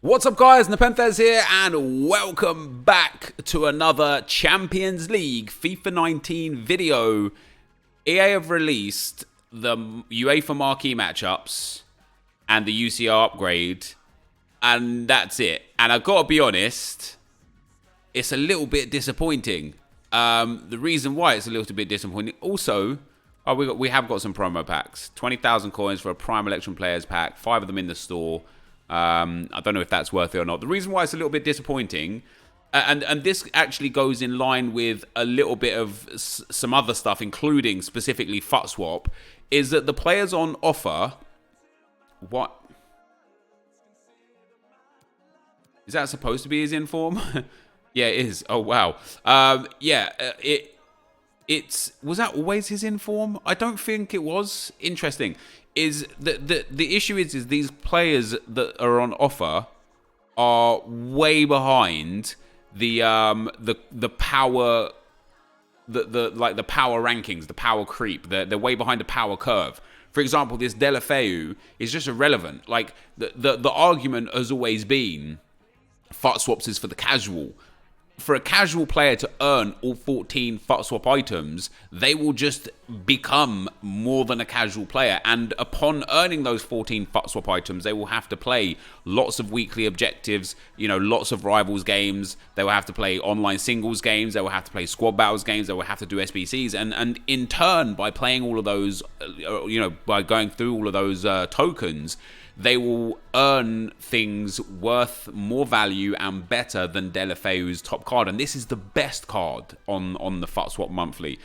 What's up guys, NepentheZ here and welcome back to another Champions League FIFA 19 video. EA have released the UEFA marquee matchups and the UCL upgrade and that's it. And I've got to be honest, it's a little bit disappointing. The reason why it's a little bit disappointing, also, we have got some promo packs. 20,000 coins for a Prime Election Players pack, 5 of them in the store. I don't know if that's worth it or not. The reason why it's a little bit disappointing, and this actually goes in line with a little bit of some other stuff, including specifically FUT Swap, is that the players on offer... What? Is that supposed to be his inform? Yeah, it is. Oh, wow. Was that always his inform? I don't think it was. Interesting. Is the issue is these players that are on offer are way behind the power the power rankings, the power creep. They're way behind the power curve. For example, this Delafeu is just irrelevant. Like the argument has always been FUT Swaps is for the casual. For a casual player to earn all 14 FUT Swap items, they will just become more than a casual player. And upon earning those 14 FUT Swap items, they will have to play lots of weekly objectives, lots of rivals games. They will have to play online singles games. They will have to play squad battles games. They will have to do SBCs. And in turn, by playing all of those, by going through all of those tokens, they will earn things worth more value and better than Delafeu's top card. And this is the best card on the FUT Swap Monthly.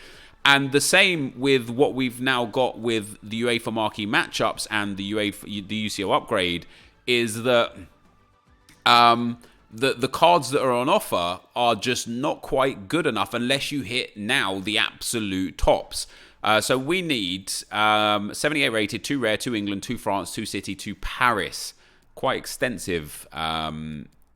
And the same with what we've now got with the UEFA marquee matchups and the UCL upgrade is that the cards that are on offer are just not quite good enough unless you hit now the absolute tops. So we need 78 rated, 2 rare, 2 England, 2 France, 2 City, 2 Paris. Quite extensive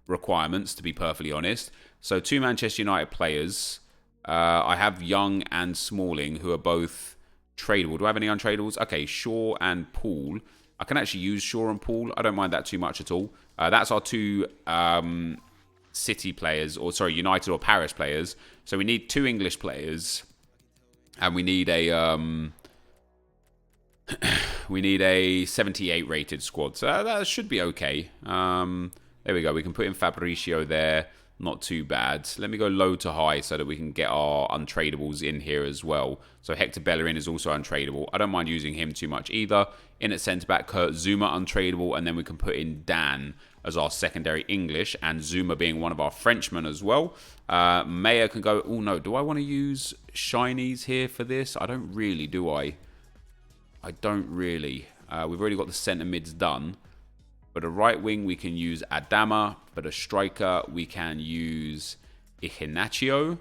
requirements, to be perfectly honest. So 2 Manchester United players. I have Young and Smalling, who are both tradable. Do I have any untradables? Okay, Shaw and Poole. I can actually use Shaw and Poole. I don't mind that too much at all. That's our 2 City players, or sorry, United or Paris players. So we need 2 English players. And we need a 78 rated squad. So that should be okay. There we go. We can put in Fabricio there. Not too bad. Let me go low to high so that we can get our untradables in here as well. So Hector Bellerin is also untradable. I don't mind using him too much either. In at centre back, Kurt Zuma untradable, and then we can put in Dan as our secondary English, and Zuma being one of our Frenchmen as well. Mayer can go. Oh no, do I want to use shinies here for this? I don't really, do I? I don't really. We've already got the centre mids done. But a right wing we can use Adama, but a striker we can use Iheanacho.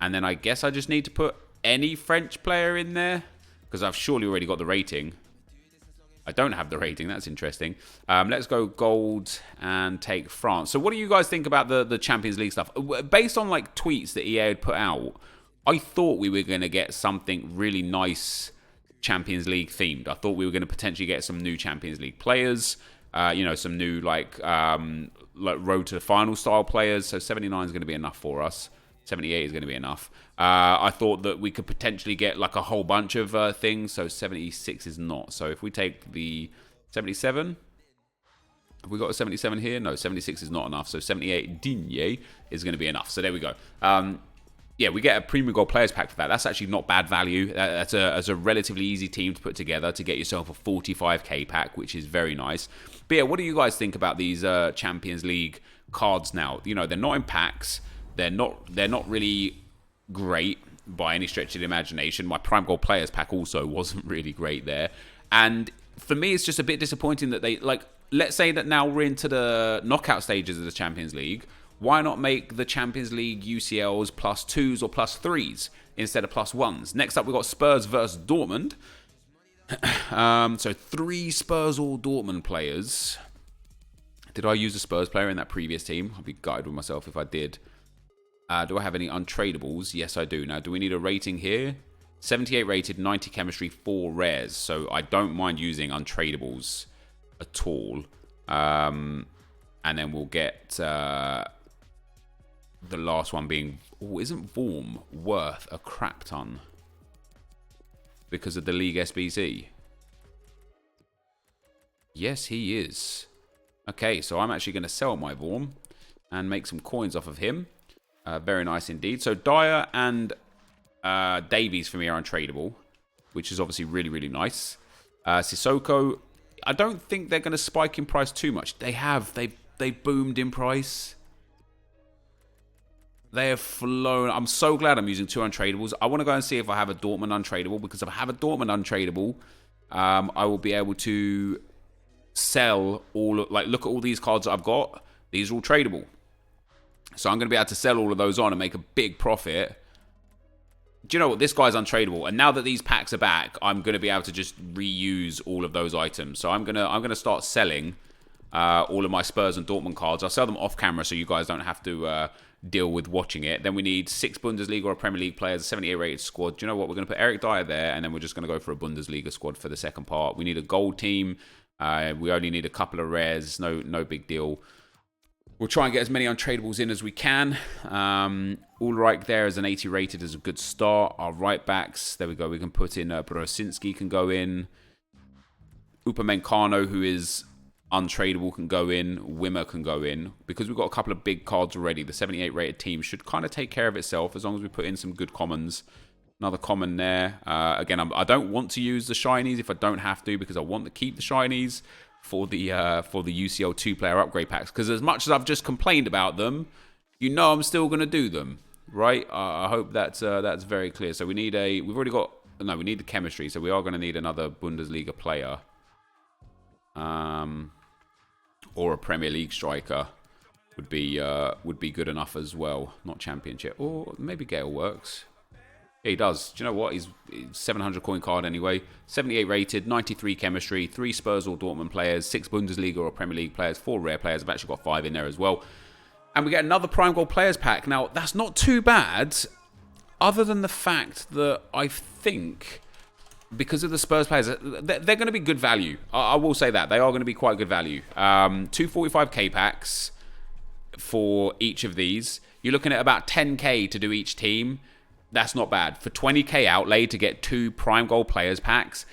And then I guess I just need to put any French player in there because I've surely already got the rating. I don't have the rating. That's interesting. Let's go gold and take France. So what do you guys think about the Champions League stuff? Based on like tweets that EA had put out, I thought we were going to get something really nice Champions League themed. I thought we were going to potentially get some new Champions League players. Some new like road to the final style players. So 79 is going to be enough for us. 78 is going to be enough. I thought that we could potentially get like a whole bunch of things. So 76 is not. So if we take the 77, have we got a 77 here? No, 76 is not enough. So 78 Digne is going to be enough. So there we go. Yeah, we get a Premier Gold Players Pack for that. That's actually not bad value. That's a relatively easy team to put together to get yourself a 45k pack, which is very nice. But yeah, what do you guys think about these Champions League cards now? They're not in packs. They're not really great by any stretch of the imagination. My Prime Gold Players Pack also wasn't really great there. And for me, it's just a bit disappointing that they, like, let's say that now we're into the knockout stages of the Champions League. Why not make the Champions League UCLs +2s or +3s instead of +1s? Next up, we've got Spurs versus Dortmund. So 3 Spurs or Dortmund players. Did I use a Spurs player in that previous team? I'll be gutted with myself if I did. Do I have any untradables? Yes, I do. Now, do we need a rating here? 78 rated, 90 chemistry, 4 rares. So I don't mind using untradables at all. And then we'll get the last one being... Oh, isn't Vorm worth a crap ton? Because of the League SBC? Yes, he is. Okay, so I'm actually going to sell my Vorm and make some coins off of him. Very nice indeed. So Dyer and Davies for me are untradeable, which is obviously really, really nice. Sissoko, I don't think they're going to spike in price too much. They have. They boomed in price. They have flown. I'm so glad I'm using 2 untradables. I want to go and see if I have a Dortmund untradeable, because if I have a Dortmund untradeable, I will be able to sell all, like, look at all these cards that I've got. These are all tradable. So I'm going to be able to sell all of those on and make a big profit. Do you know what? This guy's untradeable. And now that these packs are back, I'm going to be able to just reuse all of those items. So I'm going to start selling all of my Spurs and Dortmund cards. I'll sell them off camera so you guys don't have to deal with watching it. Then we need 6 Bundesliga or Premier League players, a 78 rated squad. Do you know what? We're going to put Eric Dyer there, and then we're just going to go for a Bundesliga squad for the second part. We need a gold team. We only need a couple of rares. No big deal. We'll try and get as many untradables in as we can. Ulreich there as an 80 rated is a good start. Our right backs, there we go. We can put in Brosinski can go in. Upamecano, who is untradeable, can go in. Wimmer can go in. Because we've got a couple of big cards already, the 78 rated team should kind of take care of itself as long as we put in some good commons. Another common there. Again, I don't want to use the shinies if I don't have to, because I want to keep the shinies for the UCL 2-player upgrade packs. Because as much as I've just complained about them, you know I'm still going to do them, right? I hope that's very clear. So we need we need the chemistry. So we are going to need another Bundesliga player, or a Premier League striker would be good enough as well. Not Championship, or maybe Gale works. Yeah, he does. Do you know what? He's 700 coin card anyway. 78 rated, 93 chemistry, 3 Spurs or Dortmund players, 6 Bundesliga or Premier League players, 4 rare players. I've actually got 5 in there as well. And we get another Prime Gold Players pack. Now, that's not too bad, other than the fact that I think, because of the Spurs players, they're going to be good value. I will say that. They are going to be quite good value. 245k packs for each of these. You're looking at about 10k to do each team. That's not bad. For 20k outlay to get 2 Prime Gold Players packs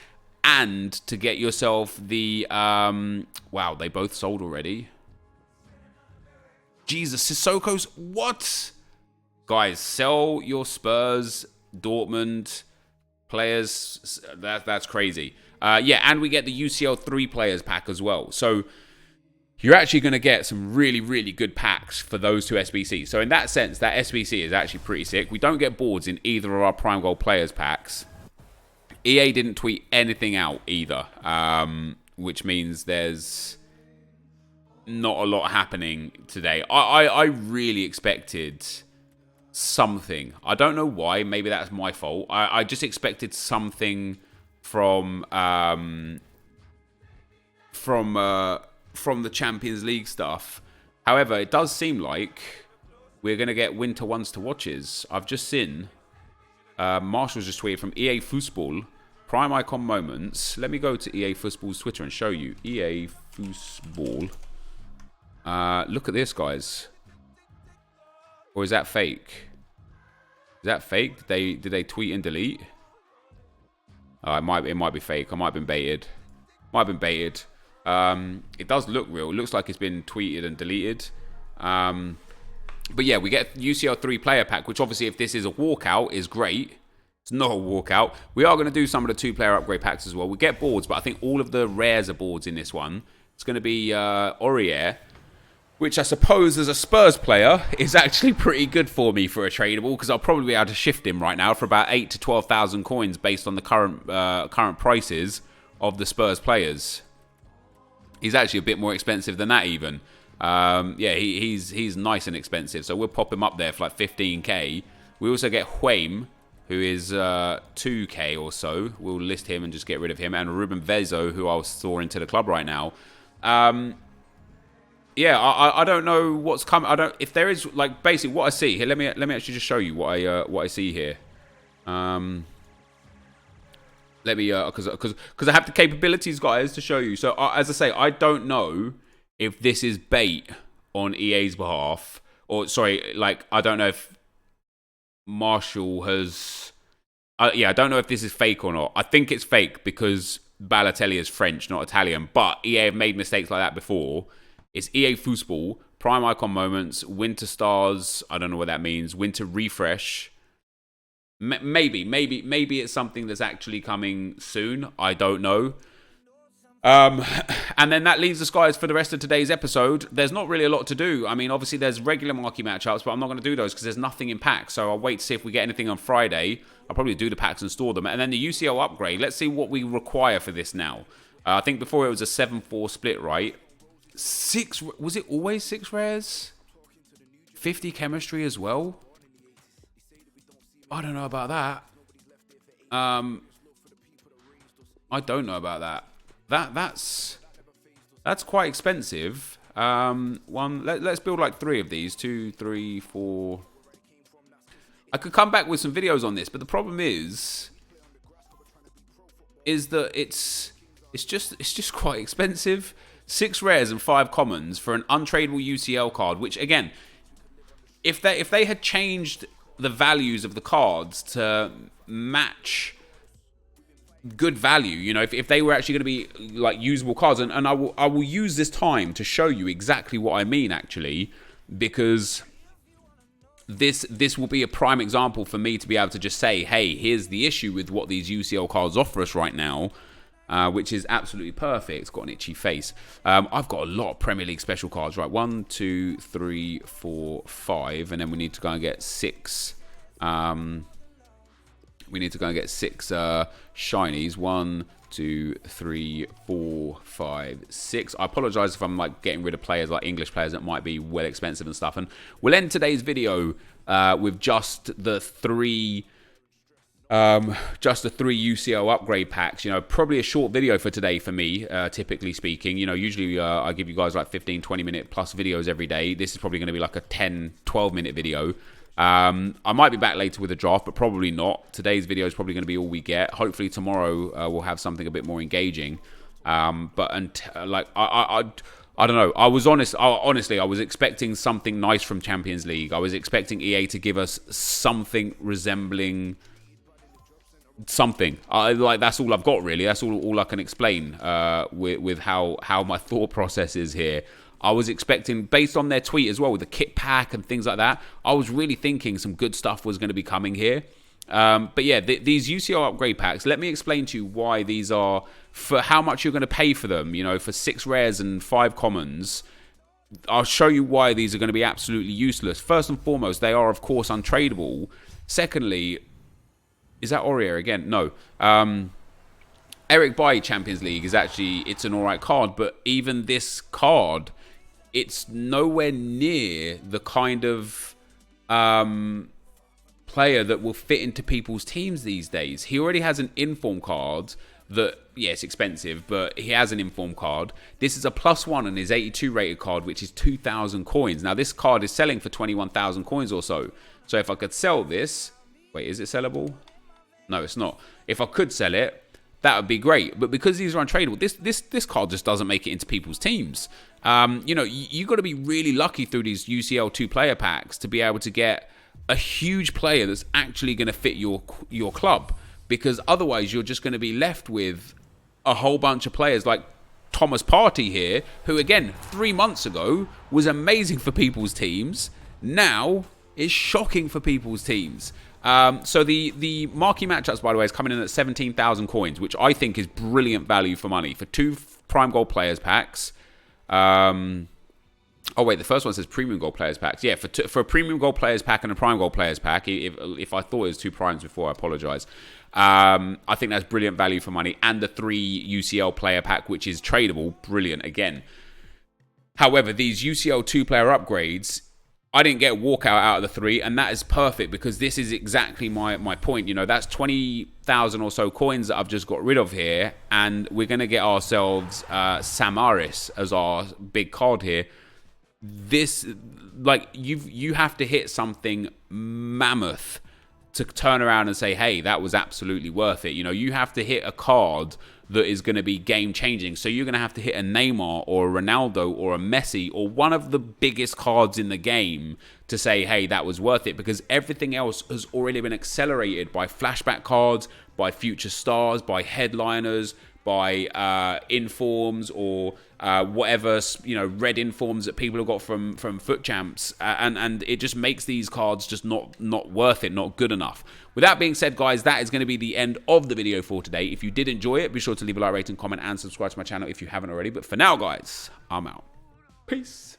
and to get yourself the... wow, they both sold already. Jesus, Sissoko's... What? Guys, sell your Spurs, Dortmund players. That's crazy. Yeah, and we get the UCL 3 players pack as well. So you're actually going to get some really, really good packs for those 2 SBCs. So in that sense, that SBC is actually pretty sick. We don't get boards in either of our Prime Gold Players packs. EA didn't tweet anything out either, which means there's not a lot happening today. I really expected something. I don't know why. Maybe that's my fault. I just expected something from the Champions League stuff. However, it does seem like we're going to get winter ones to watches. I've just seen Marshall's just tweeted from EA Fußball, Prime Icon Moments. Let me go to EA Fußball's Twitter and show you. EA Fußball. Look at this, guys. Or is that fake? Is that fake? Did they tweet and delete? It might be fake. I might have been baited. It does look real. It looks like it's been tweeted and deleted. But yeah, we get UCL 3 player pack, which obviously if this is a walkout is great. It's not a walkout. We are going to do some of the 2-player upgrade packs as well. We get boards, but I think all of the rares are boards in this one. It's going to be Aurier, which I suppose as a Spurs player is actually pretty good for me for a tradable, because I'll probably be able to shift him right now for about 8 to 12,000 coins based on the current prices of the Spurs players. He's actually a bit more expensive than that even. Yeah, he's nice and expensive. So we'll pop him up there for like 15k. We also get Huame, who is 2k or so. We'll list him and just get rid of him. And Ruben Vezo, who I'll store into the club right now. Yeah, I don't know what's coming. If there is, like, basically what I see here. Let me actually just show you what I see here. Let me because I have the capabilities, guys, to show you. So as I say, I don't know if this is bait on EA's behalf, or sorry, like, I don't know if Marshall has... yeah, I don't know if this is fake or not. I think it's fake because Balotelli is French, not Italian. But EA have made mistakes like that before. It's EA Football, Prime Icon Moments, Winter Stars. I don't know what that means. Winter Refresh. Maybe it's something that's actually coming soon. I don't know. And then that leaves us, guys, for the rest of today's episode. There's not really a lot to do. I mean, obviously, there's regular marquee matchups, but I'm not going to do those because there's nothing in packs. So I'll wait to see if we get anything on Friday. I'll probably do the packs and store them. And then the UCL upgrade. Let's see what we require for this now. I think before it was a 7-4 split, right? Was it always 6 rares? 50 chemistry as well? I don't know about that. I don't know about that. That's quite expensive. Let's build like 3 of these. 2, 3, 4. I could come back with some videos on this, but the problem is that it's just quite expensive. 6 rares and 5 commons for an untradeable UCL card, which again, if they had changed the values of the cards to match good value, you know, if they were actually going to be like usable cards, and I will use this time to show you exactly what I mean, actually, because this will be a prime example for me to be able to just say, hey, here's the issue with what these UCL cards offer us right now, which is absolutely perfect. It's got an itchy face. I've got a lot of Premier League special cards, right? 1, 2, 3, 4, 5, and then we need to go and get 6. We need to go and get 6 shinies. 1, 2, 3, 4, 5, 6. I apologize if I'm like getting rid of players, like English players that might be well expensive and stuff. And we'll end today's video with just the 3 UCL upgrade packs. You know, probably a short video for today for me, typically speaking. You know, usually I give you guys like 15-20 minute plus videos every day. This is probably going to be like a 10-12 minute video. I might be back later with a draft, but probably not. Today's video is probably going to be all we get. Hopefully tomorrow we'll have something a bit more engaging. Like I don't know. Honestly, I was expecting something nice from Champions League. I was expecting EA to give us something resembling something. Like, that's all I've got, really. That's all I can explain with how my thought process is here. I was expecting, based on their tweet as well, with the kit pack and things like that, I was really thinking some good stuff was going to be coming here. But yeah, these UCL upgrade packs, let me explain to you why these are, for how much you're going to pay for them, you know, for 6 rares and 5 commons. I'll show you why these are going to be absolutely useless. First and foremost, they are, of course, untradeable. Secondly, is that Aurier again? No. Eric Bailly Champions League is actually, it's an alright card, but even this card, it's nowhere near the kind of player that will fit into people's teams these days. He already has an inform card that, yeah, it's expensive, but he has an inform card. This is a +1 on his 82 rated card, which is 2,000 coins. Now, this card is selling for 21,000 coins or so. So if I could sell this... Wait, is it sellable? No, it's not. If I could sell it, that would be great. But because these are untradeable, this card just doesn't make it into people's teams. You know, you got to be really lucky through these UCL 2-player packs to be able to get a huge player that's actually going to fit your club. Because otherwise, you're just going to be left with a whole bunch of players like Thomas Partey here, who, again, 3 months ago was amazing for people's teams. Now is shocking for people's teams. So the marquee matchups, by the way, is coming in at 17,000 coins, which I think is brilliant value for money for 2 Prime Gold Players packs. Oh wait, the first one says Premium Gold Players packs. Yeah, for a Premium Gold Players pack and a Prime Gold Players pack. If I thought it was 2 primes before, I apologise. I think that's brilliant value for money, and the 3 UCL player pack, which is tradable, brilliant again. However, these UCL 2-player upgrades, I didn't get a walkout out of the 3, and that is perfect because this is exactly my point. You know, that's 20,000 or so coins that I've just got rid of here, and we're going to get ourselves Samaris as our big card here. This, like, you have to hit something mammoth to turn around and say, hey, that was absolutely worth it. You know, you have to hit a card that is going to be game changing. So you're going to have to hit a Neymar or a Ronaldo or a Messi or one of the biggest cards in the game to say, hey, that was worth it, because everything else has already been accelerated by flashback cards, by future stars, by headliners, by informs, or whatever, red informs that people have got from foot champs, and it just makes these cards just not worth it, not good enough. With that being said, guys, that is going to be the end of the video for today. If you did enjoy it, be sure to leave a like, rating, comment, and subscribe to my channel if you haven't already. But for now, guys, I'm out. Peace.